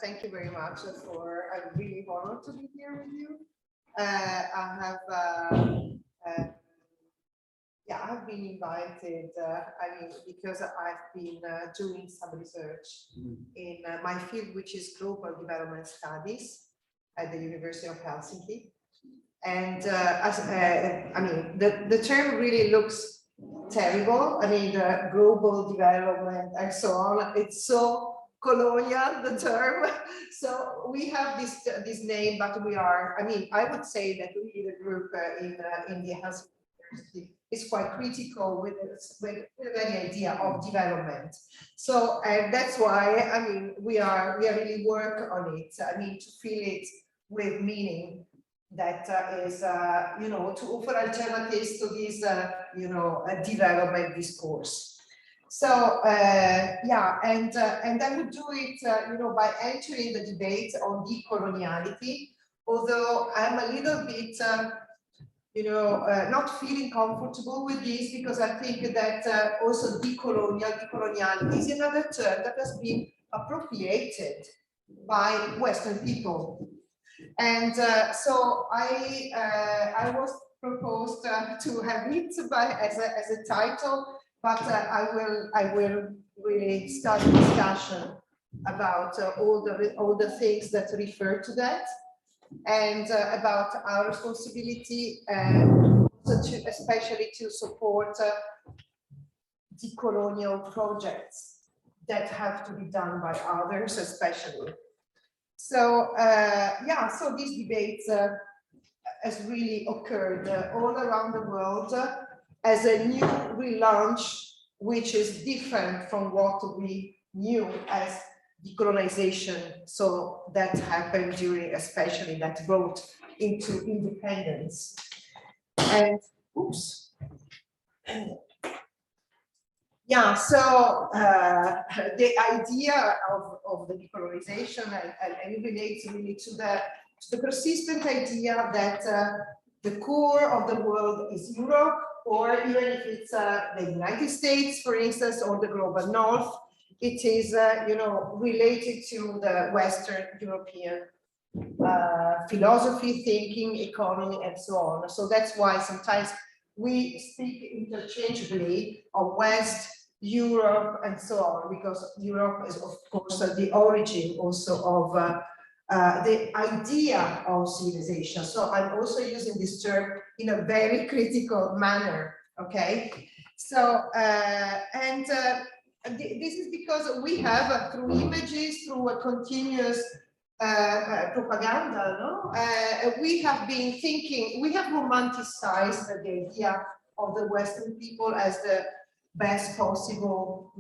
Thank you very much for. I'm really honored to be here with you. I've been invited. Because I've been doing some research in my field, which is global development studies at the University of Helsinki. And the term really looks terrible. The global development and so on. It's so colonial, the term. So we have this name, but we are. I would say that we, the group in the Helsinki University, is quite critical with the idea of development. So that's why we really work on it. To fill it with meaning. That is, to offer alternatives to this, development discourse. So, and I would do it, by entering the debate on decoloniality, although I'm a little bit, not feeling comfortable with this, because I think that also decoloniality is another term that has been appropriated by Western people. And so I was proposed to have it as a title, but I will really start a discussion about all the things that refer to that, and about our responsibility, and especially to support decolonial projects that have to be done by others, especially. So so this debate has really occurred all around the world as a new relaunch, which is different from what we knew as decolonization. So that happened during, especially that brought into independence. And oops. Yeah, so the idea of the decolonization and it relates really to the persistent idea that the core of the world is Europe, or even if it's the United States, for instance, or the global North, it is related to the Western European philosophy, thinking, economy, and so on. So that's why sometimes we speak interchangeably of West, Europe, and so on, because Europe is, of course, the origin also of the idea of civilization. So I'm also using this term in a very critical manner, okay? So, this is because we have, through images, through a continuous propaganda, we have been thinking, we have romanticized the idea of the Western people as the best possible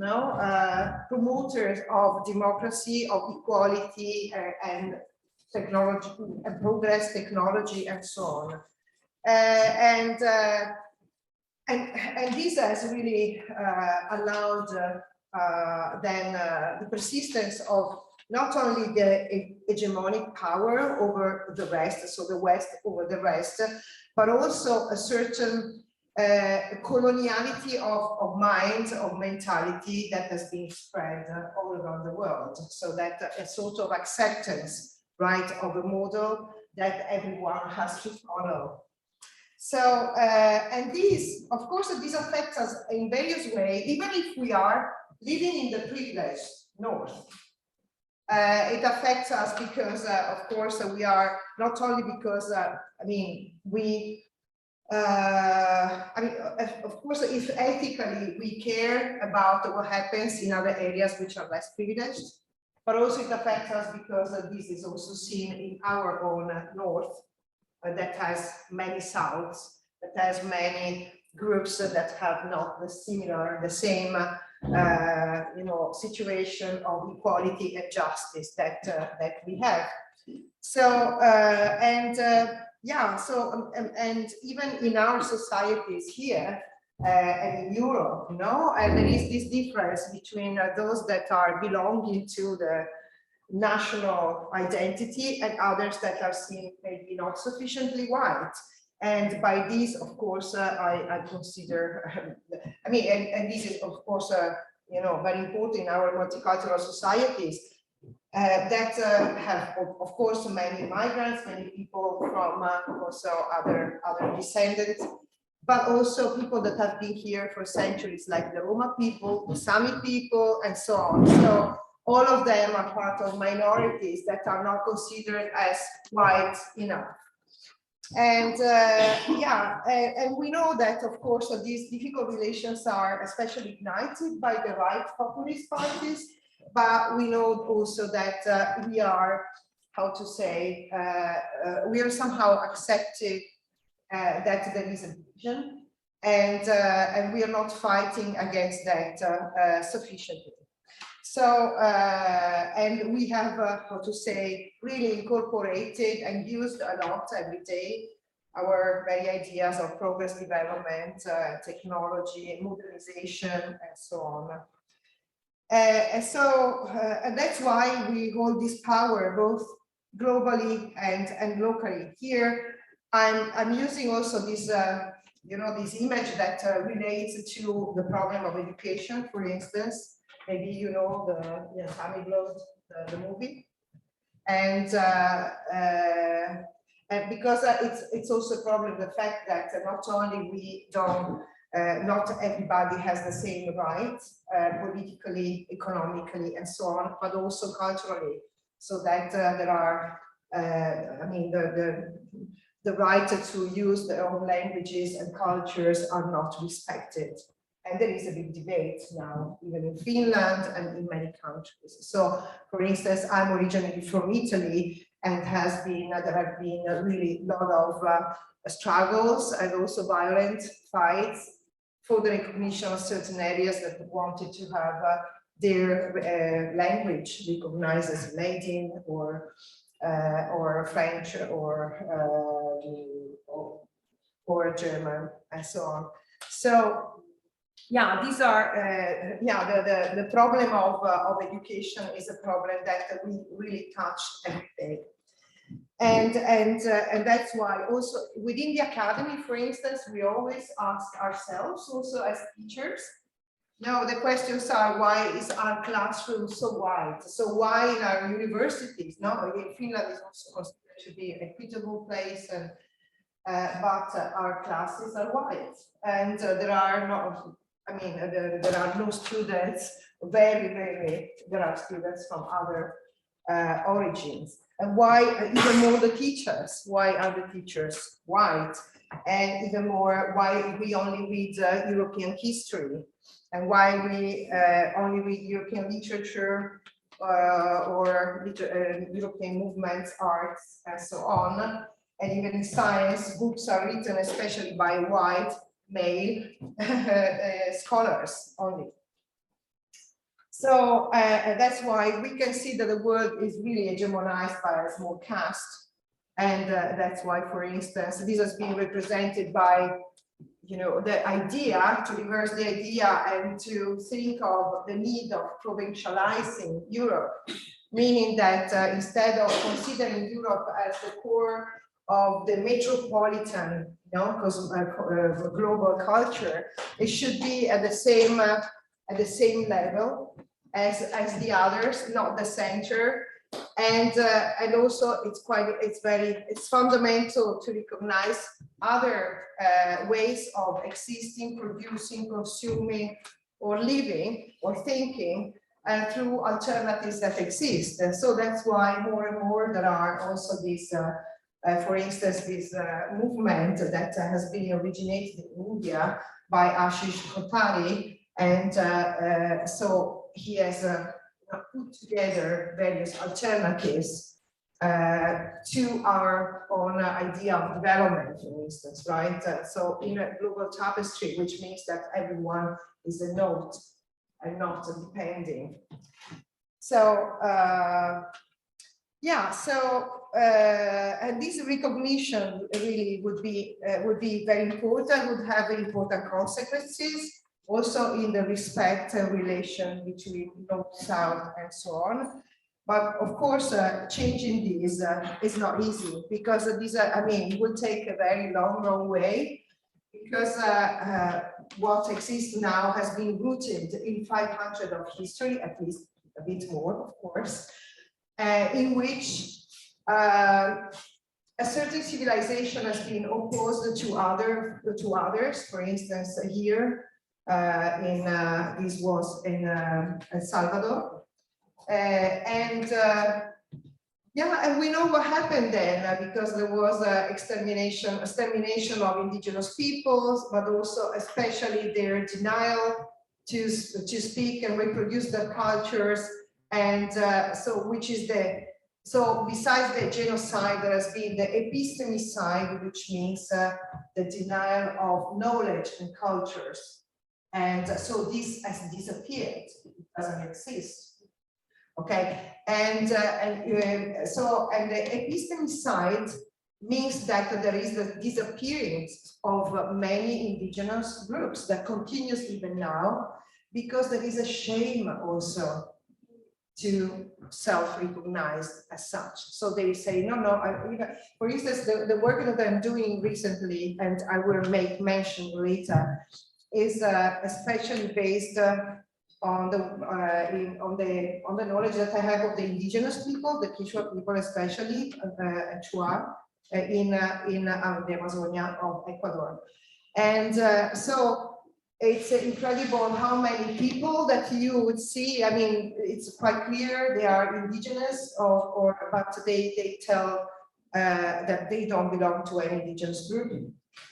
promoters of democracy, of equality, and technology and progress, technology, and so on. And this has really allowed the persistence of not only the hegemonic power over the rest, so the West over the rest, but also a certain coloniality of mind, of mentality that has been spread all around the world. So that a sort of acceptance, right, of a model that everyone has to follow. So, and these, of course, this affects us in various ways, even if we are living in the privileged North. It affects us because, of course, we are not only because, of course, if ethically we care about what happens in other areas which are less privileged, but also it affects us because this is also seen in our own North that has many Souths, that has many groups that have not the same situation of equality and justice that we have. So and even in our societies here and in Europe, there is this difference between those that are belonging to the national identity and others that are seen maybe not sufficiently white. And by this, of course, I consider, and this is, of course, very important in our multicultural societies. that have, of course, many migrants, many people from also other descendants, but also people that have been here for centuries, like the Roma people, the Sami people, and so on. So all of them are part of minorities that are not considered as white enough. And and we know that, of course, these difficult relations are especially ignited by the right populist parties, but we know also that we are, how to say, we are somehow accepted that there is a division, and we are not fighting against that sufficiently. So, and we have, how to say, really incorporated and used a lot every day our very ideas of progress, development, technology, modernization, and so on. And that's why we hold this power both globally and locally. Here, I'm using also this, this image that relates to the problem of education, for instance. Maybe you know the Tammy Blood, the movie, and because it's also a problem, the fact that not only we don't, not everybody has the same rights, politically, economically, and so on, but also culturally, so that there are, I mean, the right to use their own languages and cultures are not respected. And there is a big debate now, even in Finland and in many countries. So, for instance, I'm originally from Italy, and there have been a really lot of struggles and also violent fights for the recognition of certain areas that wanted to have their language recognized as Latin or French or German, and so on. So. Yeah, these are the problem of education is a problem that we really touch every day, and that's why also within the academy, for instance, we always ask ourselves also as teachers. Now the questions are, why is our classroom so wide? So why in our universities? No, in Finland is also considered to be an equitable place, and but our classes are wide, and there are no. I mean, there are no students, there are students from other origins. And why, even more the teachers, why are the teachers white? And even more, why we only read European history? And why we only read European literature or European movements, arts, and so on. And even in science, books are written especially by white male scholars only. So that's why we can see that the world is really hegemonized by a small caste. And that's why, for instance, this has been represented by, the idea, to reverse the idea and to think of the need of provincializing Europe, meaning that instead of considering Europe as the core of the metropolitan, global culture, it should be at the same level as the others, not the center. And also it's fundamental to recognize other ways of existing, producing, consuming, or living, or thinking through alternatives that exist. And so that's why more and more there are also these for instance, this movement that has been originated in India by Ashish Kotari, and so he has put together various alternatives to our own idea of development, for instance, right? So in a global tapestry, which means that everyone is a node and not depending. So and this recognition really would be very important, would have important consequences, also in the respect and relation between North, South, and so on. But of course, changing these is not easy, because these are, it will take a very long way, because what exists now has been rooted in 500 of history, at least a bit more, of course. in which a certain civilization has been opposed to others. For instance, here this was in El Salvador, yeah, and we know what happened then, because there was extermination of indigenous peoples, but also especially their denial to speak and reproduce their cultures, and so besides the genocide, there has been the epistemicide, which means the denial of knowledge and cultures, and so this has disappeared; it doesn't exist. Okay, and the epistemicide means that there is the disappearance of many indigenous groups that continues even now, because there is a shame also to self-recognize as such. So they say, no, for instance, the work that I'm doing recently, and I will make mention later, is especially based on the knowledge that I have of the indigenous people, the Quechua people, especially Chua, in the Amazonia of Ecuador. And so it's incredible how many people that you would see. I mean, it's quite clear they are indigenous, but they tell that they don't belong to any indigenous group,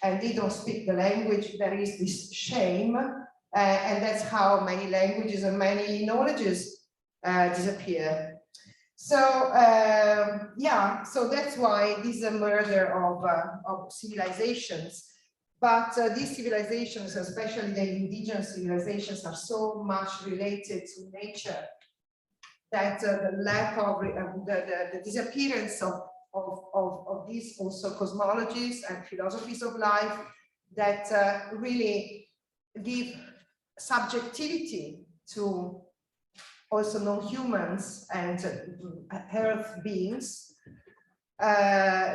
and they don't speak the language. There is this shame. And that's how many languages and many knowledges disappear. So yeah, so that's why this is a murder of civilizations. But these civilizations, especially the indigenous civilizations, are so much related to nature that the lack of the disappearance of these also cosmologies and philosophies of life that really give subjectivity to also non-humans and earth beings,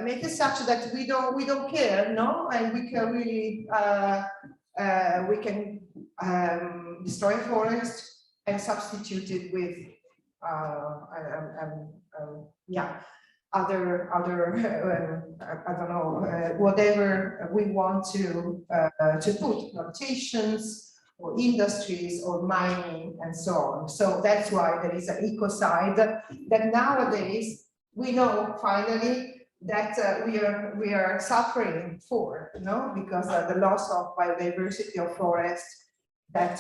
make it such that we don't care, no, and we can really we can destroy forest and substitute it with yeah, other I don't know, whatever we want to put, plantations or industries or mining and so on. So that's why there is an ecocide that nowadays we know finally that we are suffering for, you know, because the loss of biodiversity of forests that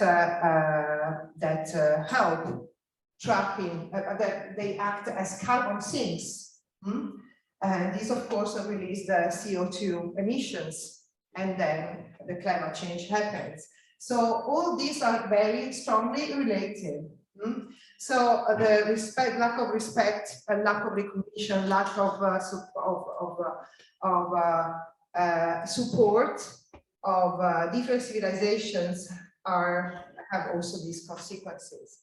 help trapping, that they act as carbon sinks. And this, of course, release the CO2 emissions, and then the climate change happens. So all these are very strongly related. So the lack of respect, and lack of recognition, lack of support of different civilizations have also these consequences.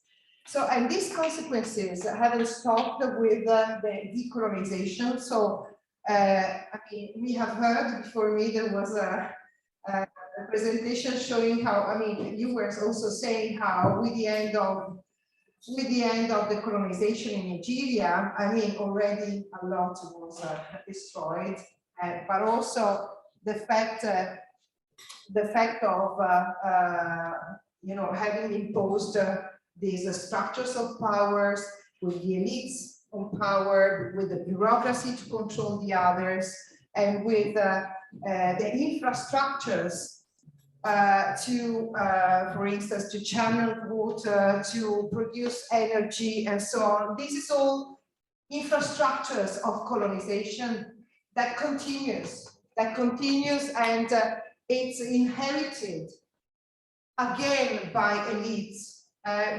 So, and these consequences haven't stopped with the decolonization. So, I mean, we have heard before me there was a presentation showing how, I mean, you were also saying how with the end of the colonization in Nigeria, I mean, already a lot was destroyed, but also the fact of you know, having imposed these structures of powers with the elites on power, with the bureaucracy to control the others, and with the infrastructures for instance, to channel water, to produce energy, and so on. This is all infrastructures of colonization that continues, and it's inherited again by elites.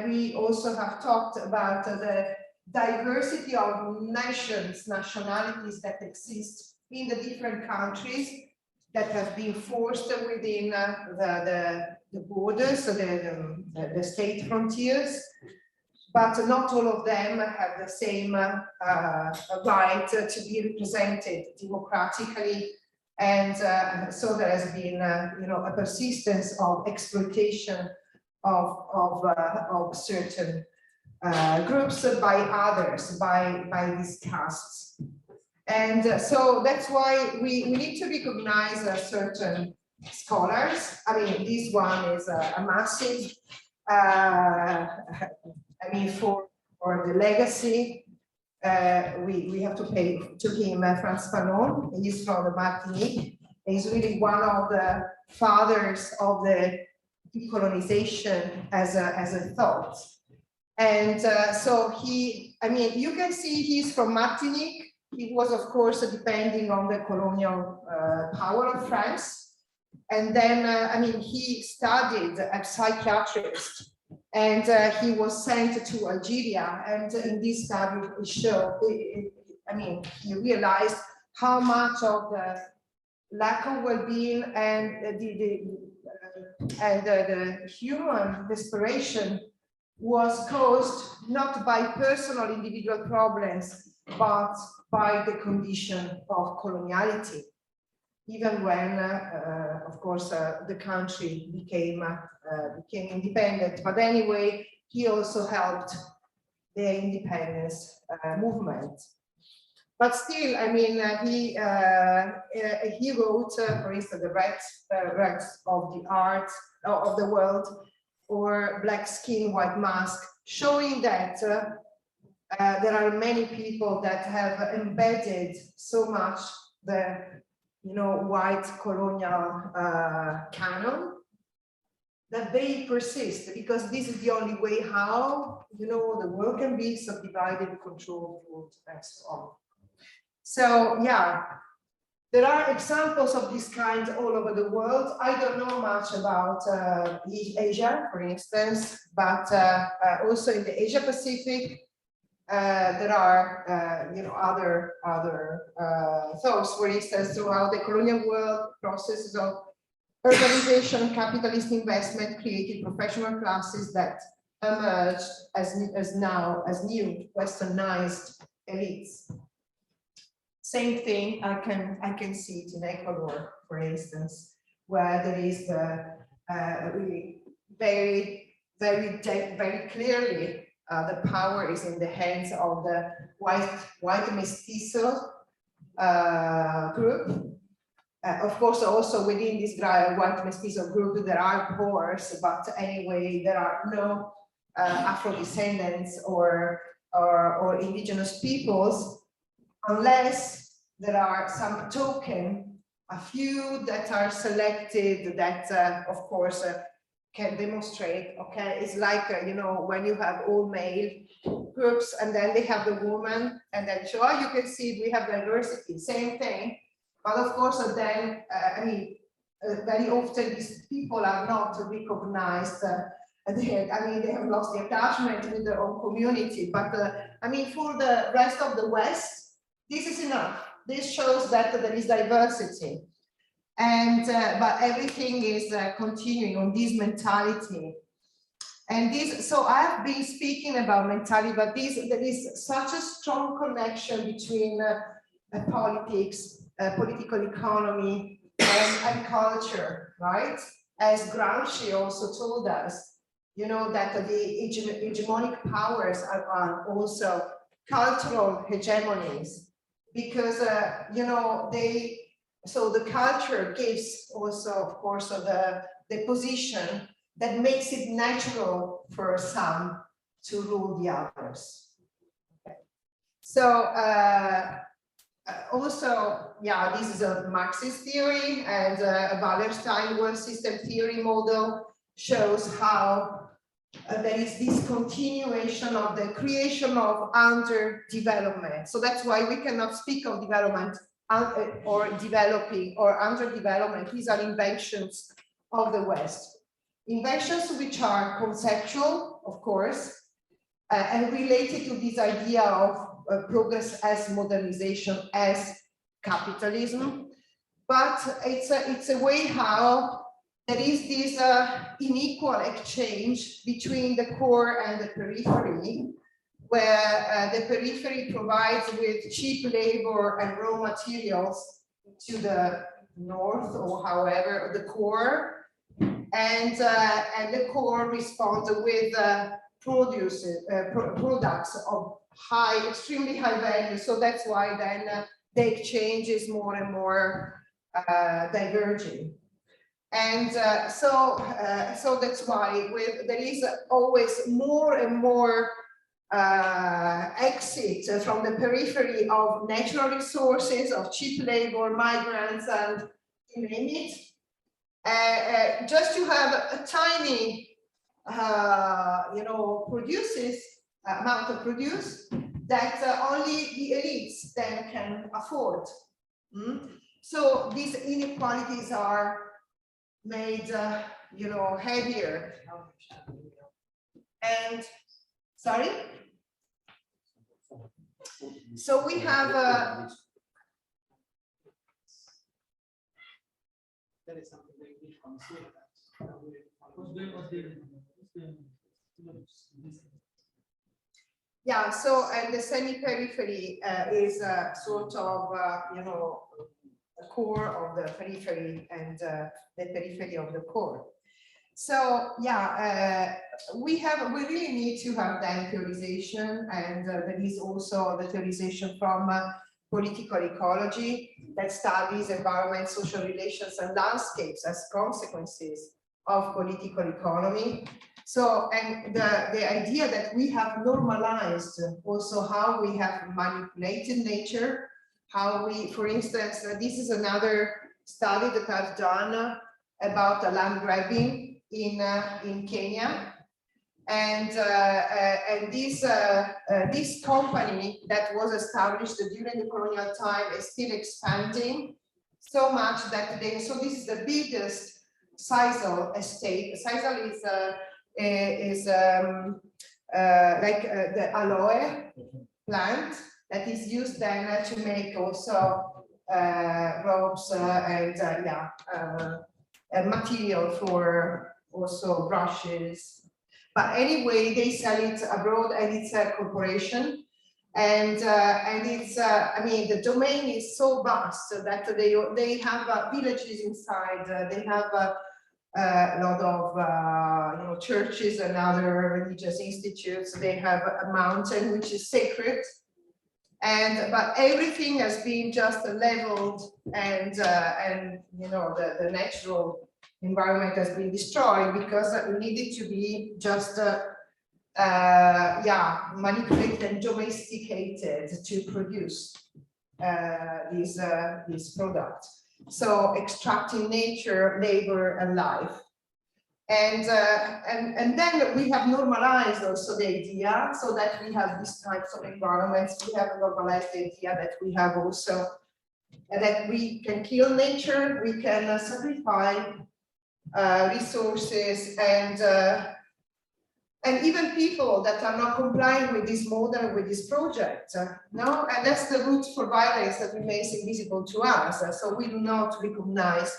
We also have talked about the diversity of nationalities that exist in the different countries that have been forced within the borders, so the state frontiers, but not all of them have the same right to be represented democratically, and so there has been you know, a persistence of exploitation of certain groups by others, by these castes. And so that's why we need to recognize certain scholars. I mean, this one is a massive, I mean, for the legacy, we have to pay to him Frantz Fanon. He's from the Martinique. He's really one of the fathers of the decolonization as a thought. And so he, I mean, you can see he's from Martinique. He was, of course, depending on the colonial power of France. And then, I mean, he studied as psychiatrist, and he was sent to Algeria. And in this study, he showed, I mean, he realized how much of the lack of well-being and the human desperation was caused not by personal individual problems, but by the condition of coloniality, even when, of course, the country became independent. But anyway, he also helped the independence movement. But still, I mean, he wrote, for instance, the Wrecks of the Art of the World, or Black Skin, White Mask, showing that there are many people that have embedded so much the, you know, white colonial canon that they persist, because this is the only way how, you know, the world can be subdivided, controlled, ruled, and so on. So yeah, there are examples of this kind all over the world. I don't know much about Asia, for instance, but also in the Asia Pacific, there are you know, other thoughts. For instance, throughout the colonial world, processes of urbanization, capitalist investment created professional classes that emerged as new westernized elites. Same thing, I can see it in Ecuador, for instance, where there is really very clearly the power is in the hands of the white mestizo group. Of course, also within this white mestizo group, there are Boers, but anyway, there are no Afro-descendants or indigenous peoples, unless there are some token, a few that are selected that, of course, can demonstrate, okay, it's like, you know, when you have all male groups and then they have the woman and then show, oh, you can see we have diversity, same thing. But of course, then, I mean, very often these people are not recognized. I mean, they have lost the attachment with their own community. But I mean, for the rest of the West, this is enough. This shows that there is diversity. And but everything is continuing on this mentality. And this, so I have been speaking about mentality, but there is such a strong connection between politics, political economy, and culture, right? As Gramsci also told us, you know, that the hegemonic powers are also cultural hegemonies, because, you know, so the culture gives also, of course, the position that makes it natural for some to rule the others. Okay. So also, yeah, this is a Marxist theory, and Wallerstein world system theory model shows how there is this continuation of the creation of underdevelopment. So that's why we cannot speak of development or developing or underdevelopment. These are inventions of the West. Inventions which are conceptual, of course, and related to this idea of progress as modernization, as capitalism. But it's a way how there is this unequal exchange between the core and the periphery, where the periphery provides with cheap labor and raw materials to the north, or however, the core, and the core responds with products of extremely high value. So that's why then the exchange is more and more diverging. And so that's why there is always more and more exit from the periphery of natural resources, of cheap labor, migrants, and you name it. Just to have a tiny, amount of produce that only the elites then can afford. So these inequalities are made, heavier. And sorry. So we have that is something that we consider. Yeah, so and the semi-periphery is sort of the core of the periphery and the periphery of the core. So yeah, we really need to have that theorization, and there is also the theorization from political ecology that studies environment, social relations, and landscapes as consequences of political economy. So, and the idea that we have normalized also how we have manipulated nature, how we, for instance, this is another study that I've done about land grabbing in Kenya. And this company that was established during the colonial time is still expanding so much that so this is the biggest sisal estate. Sisal is like the aloe plant that is used then to make also ropes and material for also brushes. But anyway, they sell it abroad, and it's a corporation, and it's I mean, the domain is so vast that they have villages inside. They have a lot of churches and other religious institutes. They have a mountain which is sacred, but everything has been just leveled, and the natural environment has been destroyed because it needed to be just manipulated and domesticated to produce these products. So extracting nature, labor, and life. And then we have normalized also the idea, so that we have these types of environments. We have normalized the idea that we have also that we can kill nature, we can sacrifice resources, and even people that are not complying with this model, with this project. No, and that's the root for violence that remains invisible to us. So we do not recognize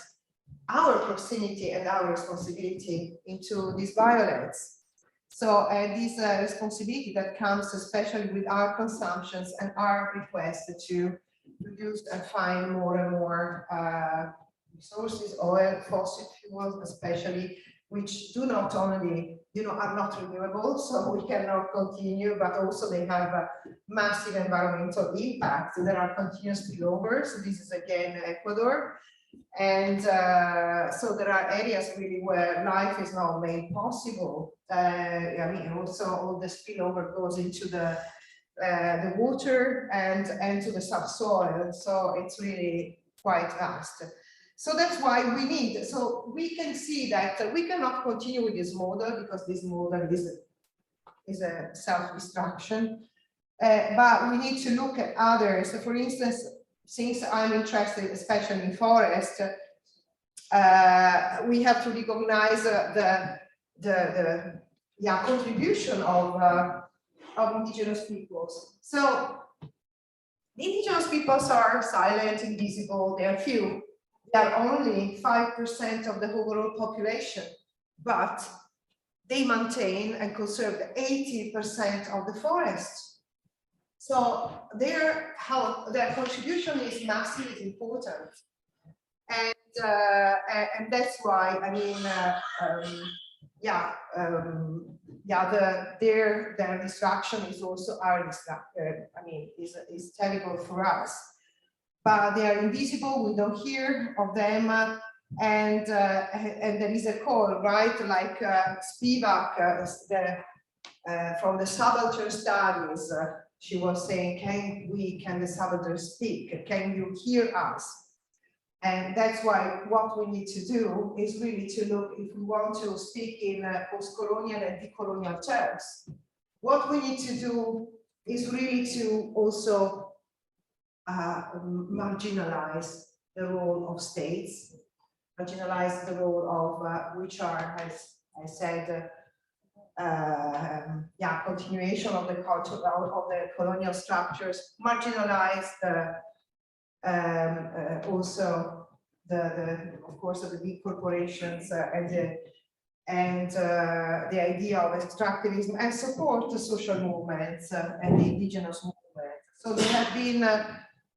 our proximity and our responsibility into this violence. So this responsibility that comes especially with our consumptions and our request to produce and find more and more resources, oil, fossil fuels, especially, which do not only, are not renewable, so we cannot continue, but also they have a massive environmental impact. There are continuous spillovers. So this is again Ecuador. And so there are areas really where life is not made possible. I mean, also all the spillover goes into the water and to the subsoil. So it's really quite vast. So that's why we need, so we can see that we cannot continue with this model because this model is a self-destruction, but we need to look at others. So for instance, since I'm interested especially in forest, we have to recognize the contribution of indigenous peoples. So the indigenous peoples are silent, invisible, they are few. They are only 5% of the overall population, but they maintain and conserve 80% of the forest. So their contribution is massively important, and that's why I mean, their destruction is also our destruction. I mean, is terrible for us. But they are invisible. We don't hear of them, and there is a call, right? Like Spivak, from the subaltern studies, she was saying, can the subaltern speak? Can you hear us? And that's why what we need to do is really to look, if we want to speak in post-colonial and decolonial terms, what we need to do is really to also marginalize the role of states, marginalize the role of which are, as I said, continuation of the culture of the colonial structures, marginalize the also of course the big corporations and the idea of extractivism, and support the social movements and the indigenous movement. So they have been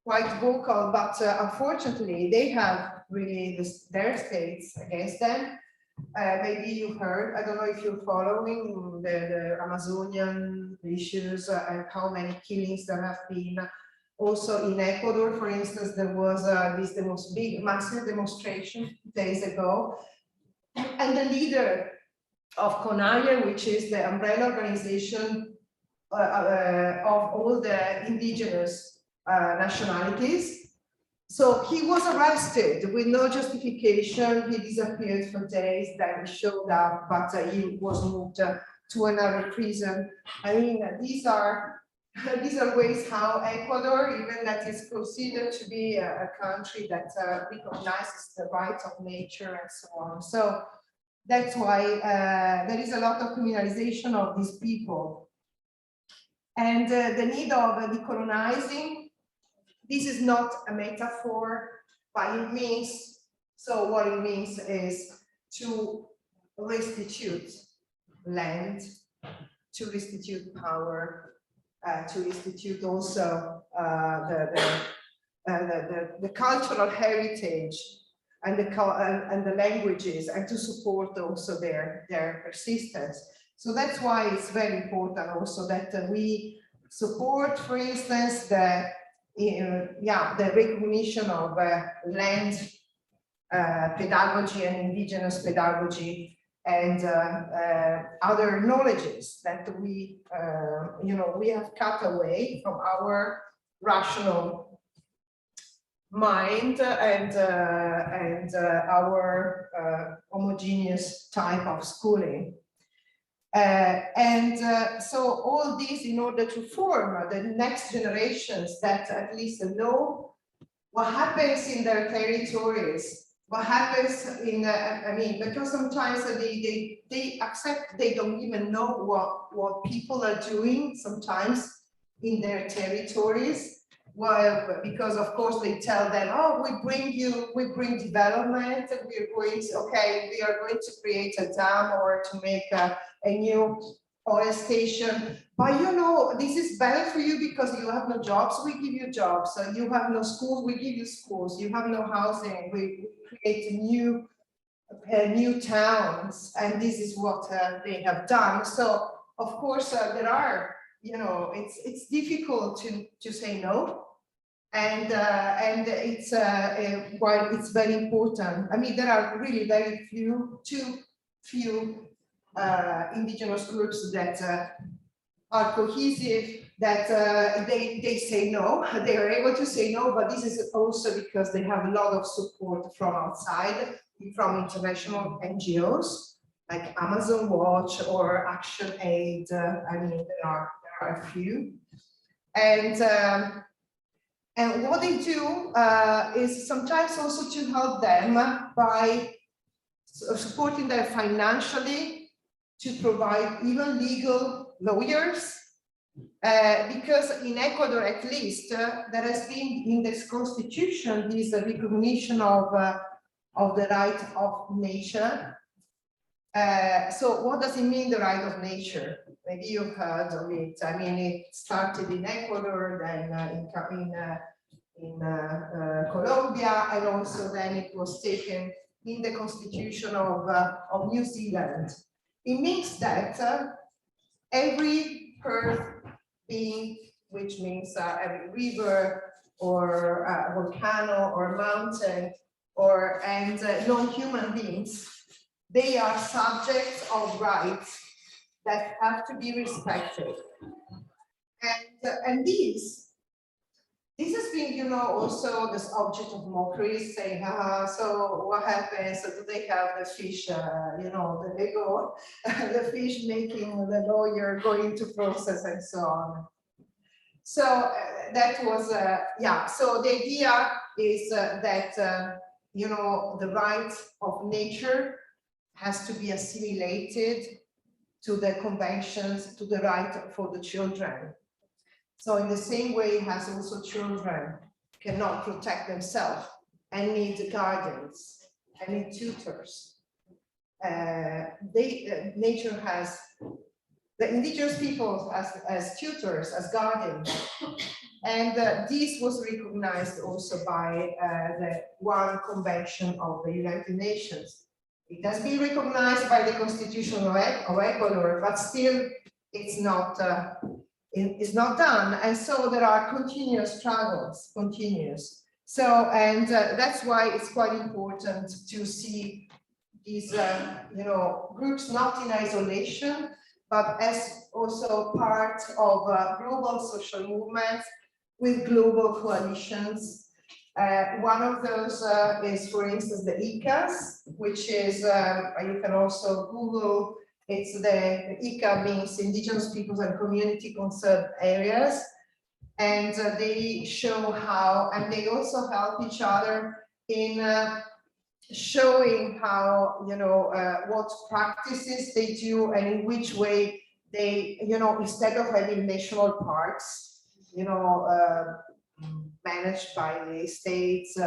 quite vocal, but unfortunately they have really their states against them. Maybe you heard, I don't know if you're following the Amazonian issues and how many killings there have been. Also in Ecuador, for instance, there was this most big massive demonstration days ago, and the leader of CONAIE, which is the umbrella organization of all the indigenous nationalities. So he was arrested with no justification. He disappeared for days, then he showed up, but he was moved to another prison. I mean, these are ways how Ecuador, even that is considered to be a country that recognizes the rights of nature and so on. So that's why there is a lot of criminalization of these people. And the need of decolonizing, this is not a metaphor, but it means, so what it means is to restitute land, to restitute power, to institute also the cultural heritage and the languages, and to support also their persistence. So that's why it's very important also that we support, for instance, the recognition of land pedagogy and indigenous pedagogy, and other knowledges that we have cut away from our rational mind and our homogeneous type of schooling. So all this in order to form the next generations that at least know what happens in their territories. What happens in, because sometimes they accept, they don't even know what people are doing sometimes in their territories. Well, because of course they tell them, oh, we bring development, and we are going to create a dam or to make a new oil station. But this is better for you because you have no jobs, we give you jobs. So you have no schools, we give you schools. You have no housing, we create new towns, and this is what they have done. So of course there are, it's difficult to say no, and it's while it's very important. I mean, there are really very too few indigenous groups that are cohesive, that they say no, they are able to say no, but this is also because they have a lot of support from outside, from international NGOs like Amazon Watch or Action Aid. I mean, there are a few, and what they do is sometimes also to help them by supporting them financially, to provide even legal lawyers, because in Ecuador, at least, there has been in this constitution this recognition of the right of nature. So what does it mean, the right of nature? Maybe you've heard of it. I mean, it started in Ecuador, then in Colombia, and also then it was taken in the constitution of New Zealand. It means that every earth being, which means every river or volcano or mountain or non-human beings, they are subjects of rights that have to be respected. And this has been, you know, also this object of mockery, saying, so what happens? So do they have the fish, you know, the Lego, the fish making the lawyer going to process and so on. So that was, yeah, so the idea is that, you know, the right of nature has to be assimilated to the conventions, to the right for the children. So in the same way as also children cannot protect themselves and need guardians and need tutors. Nature has the indigenous peoples as tutors, as guardians. And this was recognized also by the one convention of the United Nations. It has been recognized by the Constitution of Ecuador, but still it's not done. And so there are continuous struggles, So, and that's why it's quite important to see these, you know, groups not in isolation, but as also part of global social movements with global coalitions. One of those is, for instance, the ICAs, which is, you can also Google, it's the ICA means Indigenous Peoples and Community Concerned Areas. And they show how, and they also help each other in showing how, you know, what practices they do and in which way they, you know, instead of having national parks, you know, managed by the states.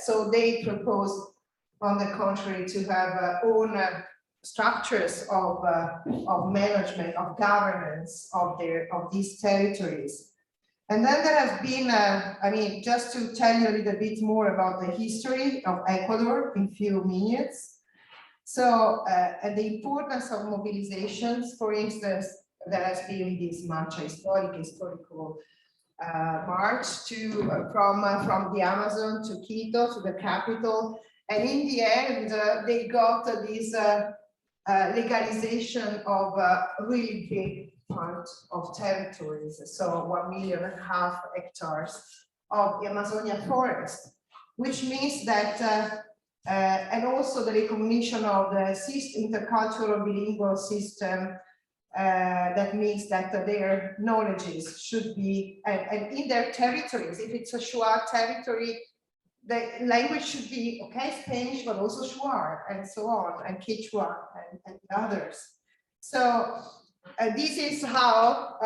So they propose, on the contrary, to have own structures of management, of governance of these territories. And then there has been, I mean, just to tell you a little bit more about the history of Ecuador in few minutes. So, and the importance of mobilizations, for instance, there has been this marcha historical march from the Amazon to Quito, to the capital. And in the end, they got this legalization of really big part of territories, so 1.5 million hectares of the Amazonia forest, which means that, and also the recognition of the intercultural bilingual system, that means that their knowledges should be, and in their territories, if it's a Shuar territory, the language should be, okay, Spanish, but also Shuar, and so on, and Quechua, and others. So this is how,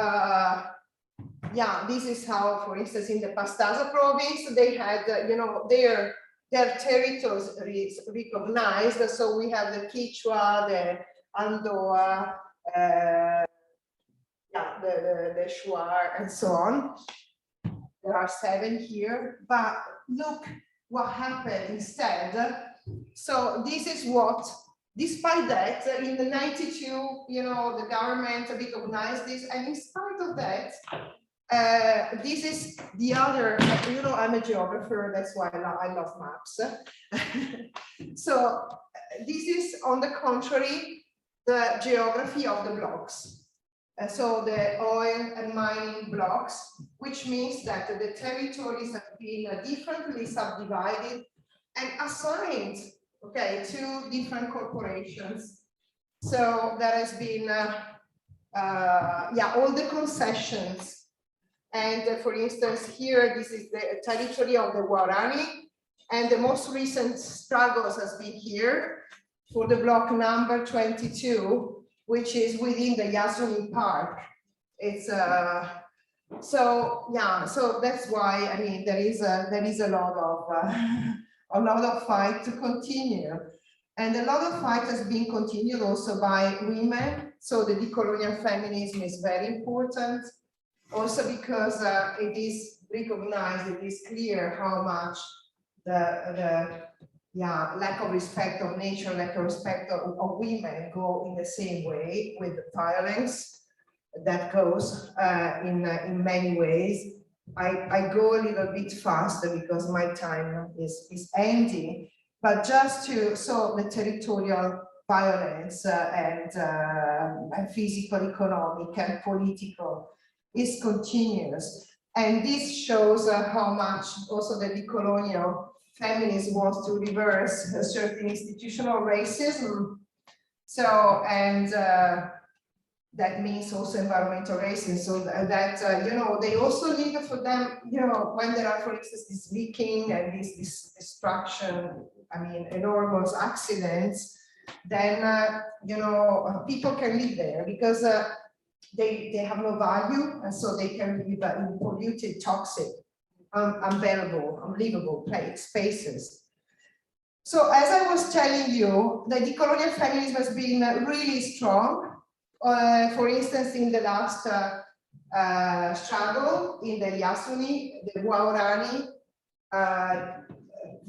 this is how, for instance, in the Pastaza province, they had, you know, their territories recognized. So we have the Quechua, the Andoa, the Shuar, and so on. There are 7 here, but look what happened instead. So this is what, despite that, in the 92, you know, the government recognized this, and in spite of that, this is the other, you know, I'm a geographer, that's why I love maps. So this is, on the contrary, the geography of the blocks. So the oil and mining blocks, which means that the territories have been differently subdivided and assigned, okay, to different corporations. So there has been, all the concessions. And for instance, here, this is the territory of the Guarani, and the most recent struggles has been here for the block number 22, which is within the Yasuni Park. It's so that's why, I mean, there is a lot of fight to continue, and a lot of fight has been continued also by women. So the decolonial feminism is very important, also because it is recognized, it is clear how much the lack of respect of nature, lack of respect of women go in the same way with violence. that goes in many ways. I go a little bit faster because my time is ending, but just to, so the territorial violence and physical, economic and political is continuous. And this shows how much also the decolonial feminism wants to reverse a certain institutional racism. So, and that means also environmental racism, so that you know, they also need for them, you know, when there are, for instance, this leaking and this destruction, I mean, enormous accidents, then you know, people can live there because they have no value, and so they can live in polluted, toxic, unbearable, unlivable spaces. So as I was telling you, the decolonial feminism has been really strong. For instance, in the last struggle in the Yasuni, the Waorani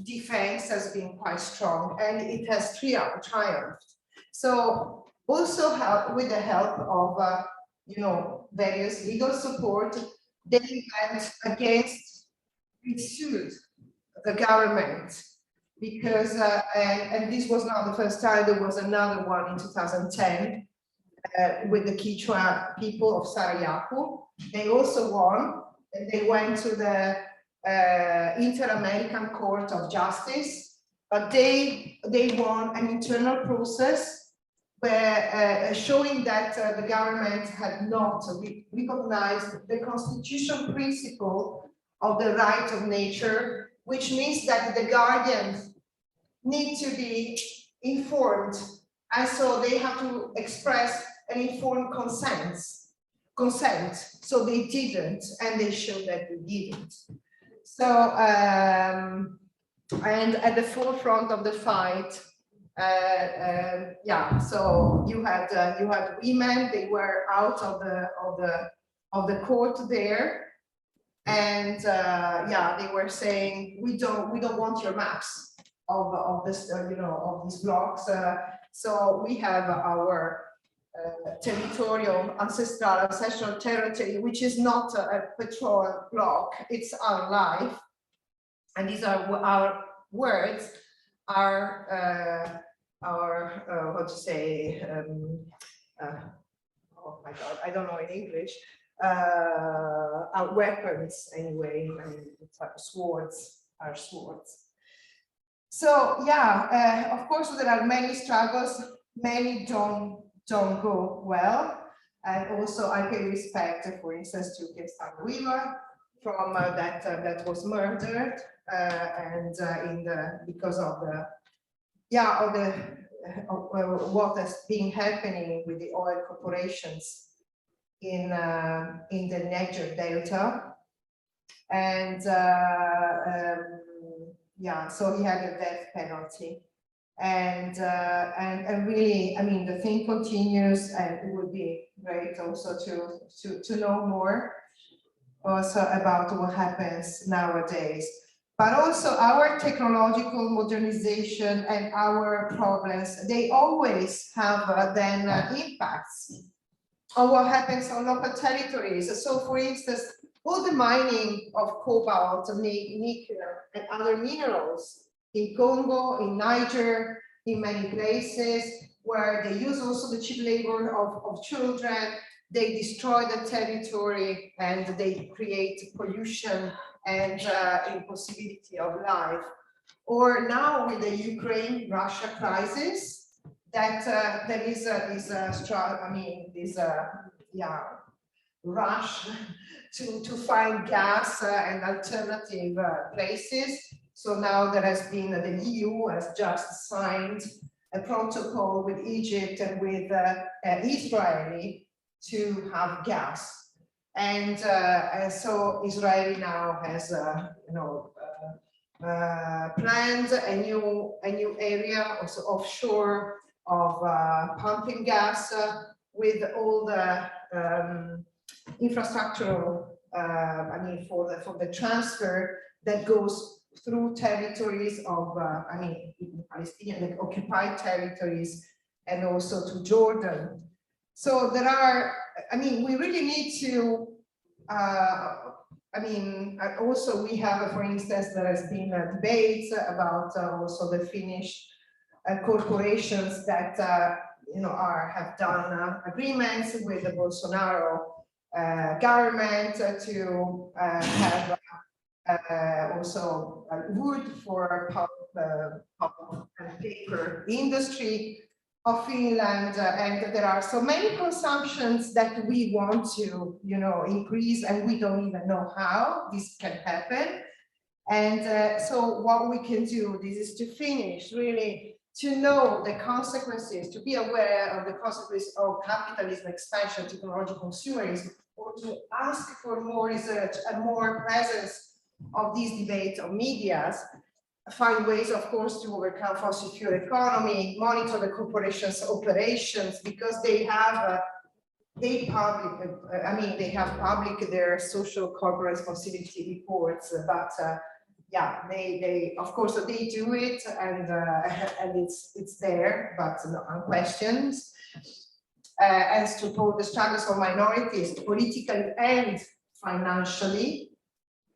defense has been quite strong, and it has triumphed. So also with the help of you know, various legal support, they went against, it sued the government because and this was not the first time. There was another one in 2010. With the Quechua people of Sarayaku. They also won, and they went to the Inter-American Court of Justice, but they won an internal process where showing that the government had not recognized the constitutional principle of the right of nature, which means that the guardians need to be informed, and so they have to express an informed consent. So they didn't, and they showed that they didn't. So and at the forefront of the fight, yeah. So you had women. They were out of the court there, and yeah, they were saying, we don't want your maps of this, you know, of these blocks. So we have our territorial, ancestral territory, which is not a patrol block, it's our life. And these are our words, our what to say, oh my God, I don't know in English, our weapons anyway, I mean, it's our swords. So yeah, of course there are many struggles, many don't go well, and also I pay respect, for instance, to Kestan Weaver from that was murdered, and because of what has been happening with the oil corporations in the Niger Delta, and yeah, so he had a death penalty. And really, I mean, the thing continues, and it would be great also to know more also about what happens nowadays. But also our technological modernization and our problems, they always have then impacts on what happens on local territories. So for instance, all the mining of cobalt, nickel, and other minerals in Congo, in Niger, in many places where they use also the cheap labor of children, they destroy the territory and they create pollution and impossibility of life. Or now with the Ukraine-Russia crisis, that there is this rush to find gas and alternative places. So now there has been, the EU has just signed a protocol with Egypt and with Israel to have gas. And so Israel now has, planned a new area, also offshore, of pumping gas with all the infrastructural, for the transfer that goes through territories of, Palestinian, like occupied territories, and also to Jordan. So there are I mean, we really need to, also we have, for instance, there has been a debate about also the Finnish corporations that, have done agreements with the Bolsonaro government to have also wood for pulp and paper industry of Finland, and there are so many consumptions that we want to, increase, and we don't even know how this can happen. And so what we can do, this is to finish, really, to know the consequences, to be aware of the consequences of capitalism, expansion, technological consumerism, or to ask for more research and more presence of these debates on medias, find ways, of course, to overcome fossil fuel economy, monitor the corporations' operations, because they have they have public their social corporate responsibility reports, but yeah, they of course they do it, and it's there, but unquestioned. And to support the struggles of minorities politically and financially,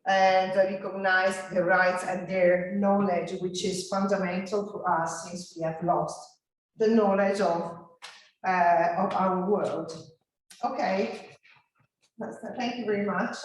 and recognize their rights and their knowledge, which is fundamental for us since we have lost the knowledge of our world. Okay, thank you very much.